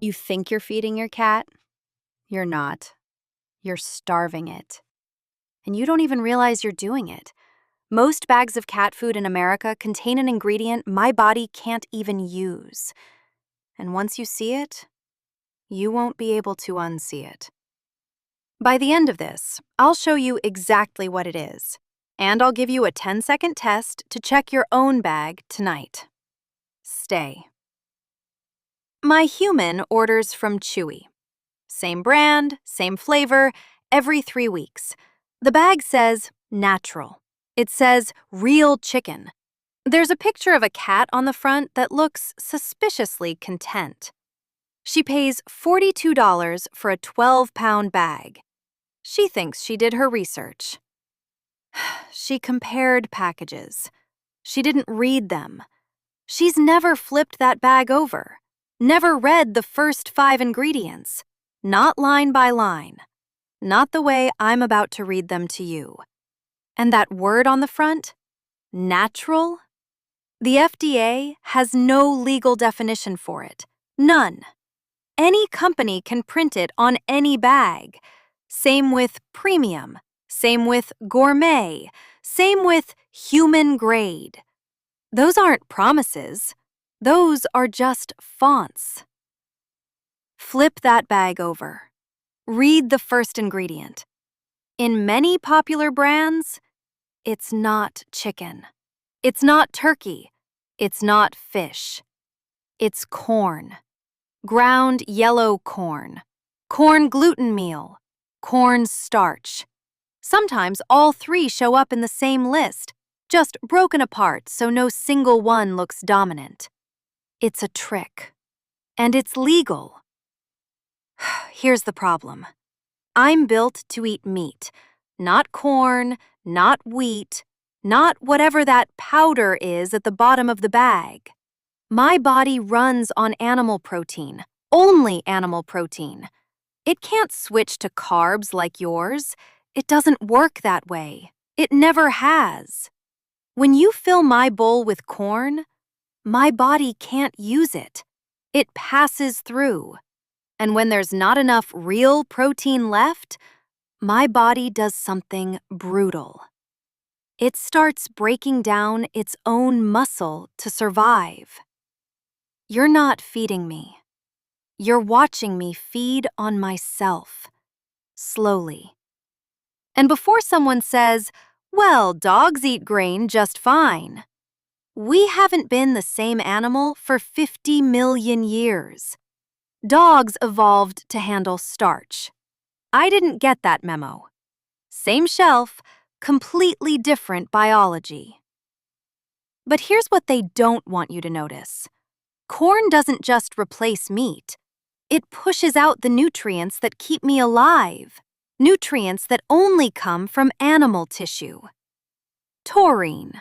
You think you're feeding your cat? You're not. You're starving it. And you don't even realize you're doing it. Most bags of cat food in America contain an ingredient my body can't even use. And once you see it, you won't be able to unsee it. By the end of this, I'll show you exactly what it is. And I'll give you a 10-second test to check your own bag tonight. Stay. My human orders from Chewy. Same brand, same flavor, every 3 weeks. The bag says natural. It says real chicken. There's a picture of a cat on the front that looks suspiciously content. She pays $42 for a 12-pound bag. She thinks she did her research. She compared packages. She didn't read them. She's never flipped that bag over. Never read the first 5 ingredients. Not line by line. Not the way I'm about to read them to you. And that word on the front? Natural? The FDA has no legal definition for it. None. Any company can print it on any bag. Same with premium. Same with gourmet. Same with human grade. Those aren't promises. Those are just fonts. Flip that bag over. Read the first ingredient. In many popular brands, it's not chicken. It's not turkey. It's not fish. It's corn. Ground yellow corn. Corn gluten meal. Corn starch. Sometimes all 3 show up in the same list, just broken apart so no single one looks dominant. It's a trick. And it's legal. Here's the problem. I'm built to eat meat, not corn, not wheat, not whatever that powder is at the bottom of the bag. My body runs on animal protein, only animal protein. It can't switch to carbs like yours. It doesn't work that way. It never has. When you fill my bowl with corn, my body can't use it. It passes through. And when there's not enough real protein left, my body does something brutal. It starts breaking down its own muscle to survive. You're not feeding me. You're watching me feed on myself, slowly. And before someone says, well, dogs eat grain just fine, we haven't been the same animal for 50 million years. Dogs evolved to handle starch. I didn't get that memo. Same shelf, completely different biology. But here's what they don't want you to notice. Corn doesn't just replace meat. It pushes out the nutrients that keep me alive, nutrients that only come from animal tissue. Taurine.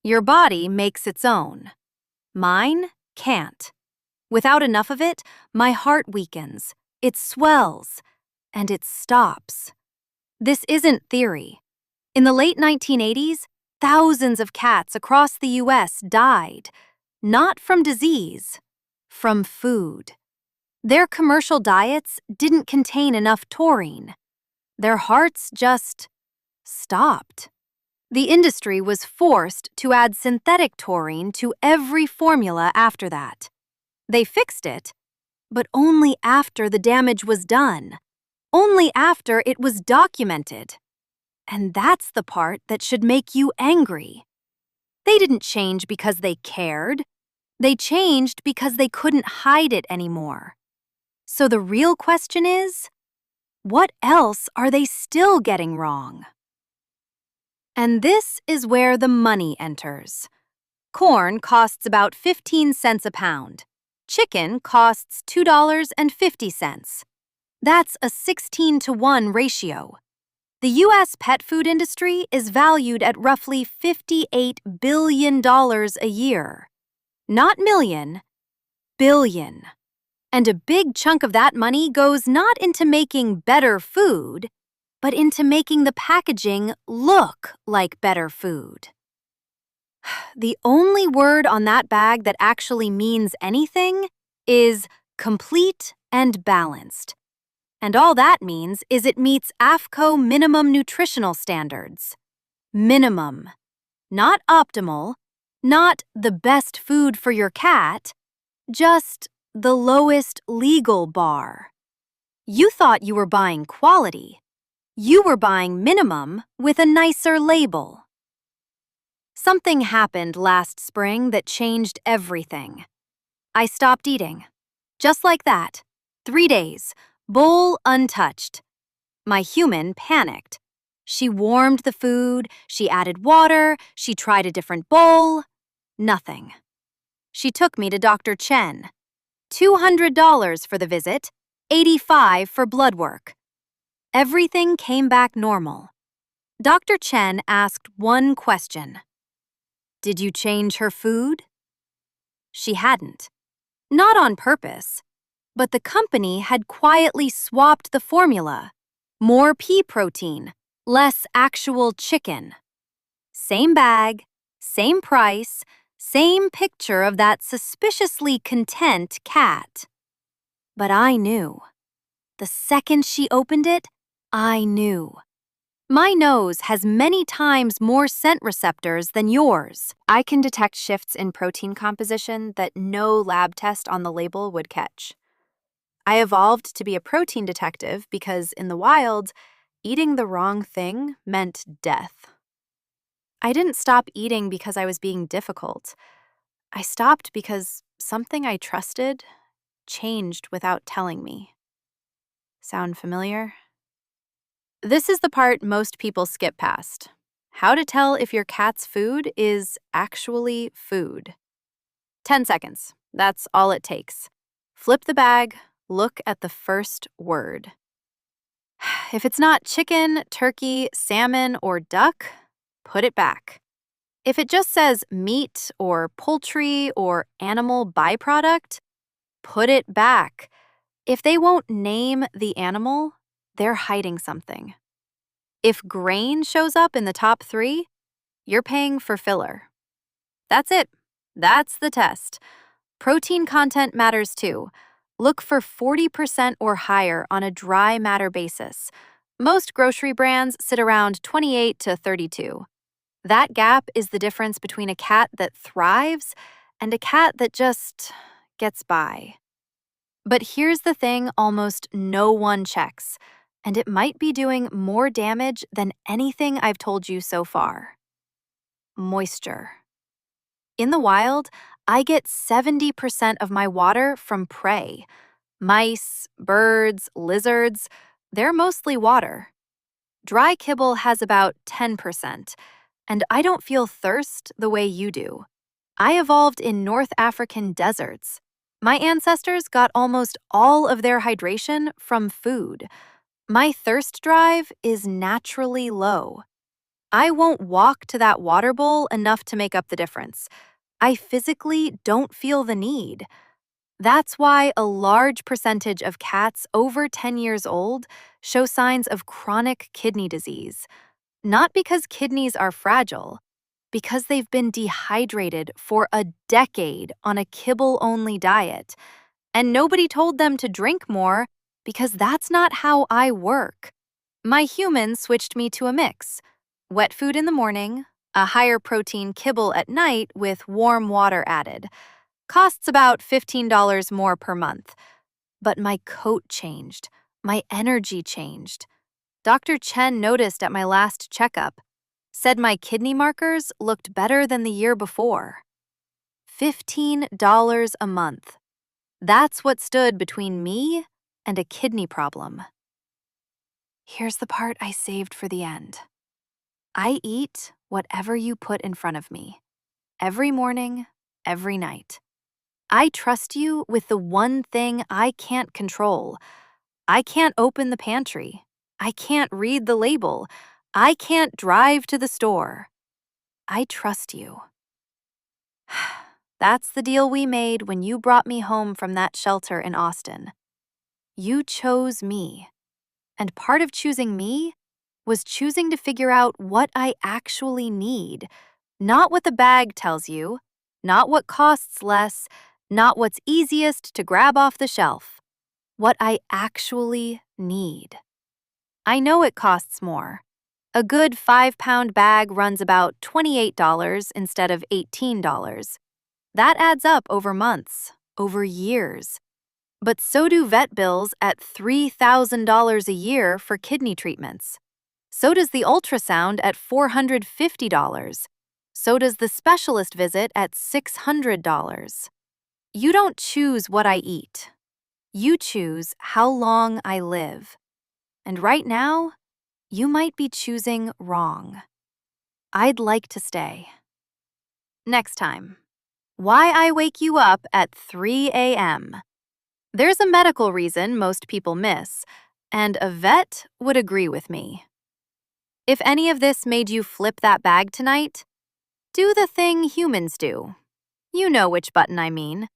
Your body makes its own. Mine can't. Without enough of it, my heart weakens, it swells, and it stops. This isn't theory. In the late 1980s, thousands of cats across the US died, not from disease, from food. Their commercial diets didn't contain enough taurine. Their hearts just stopped. The industry was forced to add synthetic taurine to every formula after that. They fixed it, but only after the damage was done, only after it was documented. And that's the part that should make you angry. They didn't change because they cared. They changed because they couldn't hide it anymore. So the real question is, what else are they still getting wrong? And this is where the money enters. Corn costs about 15 cents a pound. Chicken costs $2.50. That's a 16-to-1 ratio. The U.S. pet food industry is valued at roughly $58 billion a year. Not million, billion. And a big chunk of that money goes not into making better food, but into making the packaging look like better food. The only word on that bag that actually means anything is complete and balanced. And all that means is it meets AFCO minimum nutritional standards. Minimum. Not optimal, not the best food for your cat, just the lowest legal bar. You thought you were buying quality. You were buying minimum with a nicer label. Something happened last spring that changed everything. I stopped eating. Just like that. 3 days, bowl untouched. My human panicked. She warmed the food, she added water, she tried a different bowl. Nothing. She took me to Dr. Chen. $200 for the visit, $85 for blood work. Everything came back normal. Dr. Chen asked one question. Did you change her food? She hadn't. Not on purpose. But the company had quietly swapped the formula. More pea protein, less actual chicken. Same bag, same price, same picture of that suspiciously content cat. But I knew. The second she opened it, I knew. My nose has many times more scent receptors than yours. I can detect shifts in protein composition that no lab test on the label would catch. I evolved to be a protein detective because in the wild, eating the wrong thing meant death. I didn't stop eating because I was being difficult. I stopped because something I trusted changed without telling me. Sound familiar? This is the part most people skip past. How to tell if your cat's food is actually food. 10 seconds. That's all it takes. Flip the bag. Look at the first word. If it's not chicken, turkey, salmon, or duck, put it back. If it just says meat or poultry or animal byproduct, put it back. If they won't name the animal, they're hiding something. If grain shows up in the top 3, you're paying for filler. That's it. That's the test. Protein content matters too. Look for 40% or higher on a dry matter basis. Most grocery brands sit around 28 to 32. That gap is the difference between a cat that thrives and a cat that just gets by. But here's the thing almost no one checks, and it might be doing more damage than anything I've told you so far. Moisture. In the wild, I get 70% of my water from prey. Mice, birds, lizards, they're mostly water. Dry kibble has about 10%, and I don't feel thirst the way you do. I evolved in North African deserts. My ancestors got almost all of their hydration from food. My thirst drive is naturally low. I won't walk to that water bowl enough to make up the difference. I physically don't feel the need. That's why a large percentage of cats over 10 years old show signs of chronic kidney disease. Not because kidneys are fragile, because they've been dehydrated for a decade on a kibble-only diet. And nobody told them to drink more because that's not how I work. My human switched me to a mix. Wet food in the morning, a higher protein kibble at night with warm water added. Costs about $15 more per month. But my coat changed. My energy changed. Dr. Chen noticed at my last checkup. Said my kidney markers looked better than the year before. $15 a month. That's what stood between me and a kidney problem. Here's the part I saved for the end. I eat whatever you put in front of me. Every morning, every night. I trust you with the one thing I can't control. I can't open the pantry. I can't read the label. I can't drive to the store. I trust you. That's the deal we made when you brought me home from that shelter in Austin. You chose me. And part of choosing me was choosing to figure out what I actually need, not what the bag tells you, not what costs less, Not what's easiest to grab off the shelf. What I actually need. I know it costs more. A good 5-pound bag runs about $28 instead of $18. That adds up over months, over years. But so do vet bills at $3,000 a year for kidney treatments. So does the ultrasound at $450. So does the specialist visit at $600. You don't choose what I eat. You choose how long I live. And right now, you might be choosing wrong. I'd like to stay. Next time, why I wake you up at 3 a.m. There's a medical reason most people miss, and a vet would agree with me. If any of this made you flip that bag tonight, do the thing humans do. You know which button I mean.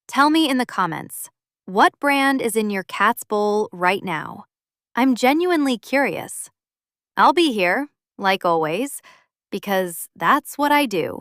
Tell me in the comments, what brand is in your cat's bowl right now? I'm genuinely curious. I'll be here, like always, because that's what I do.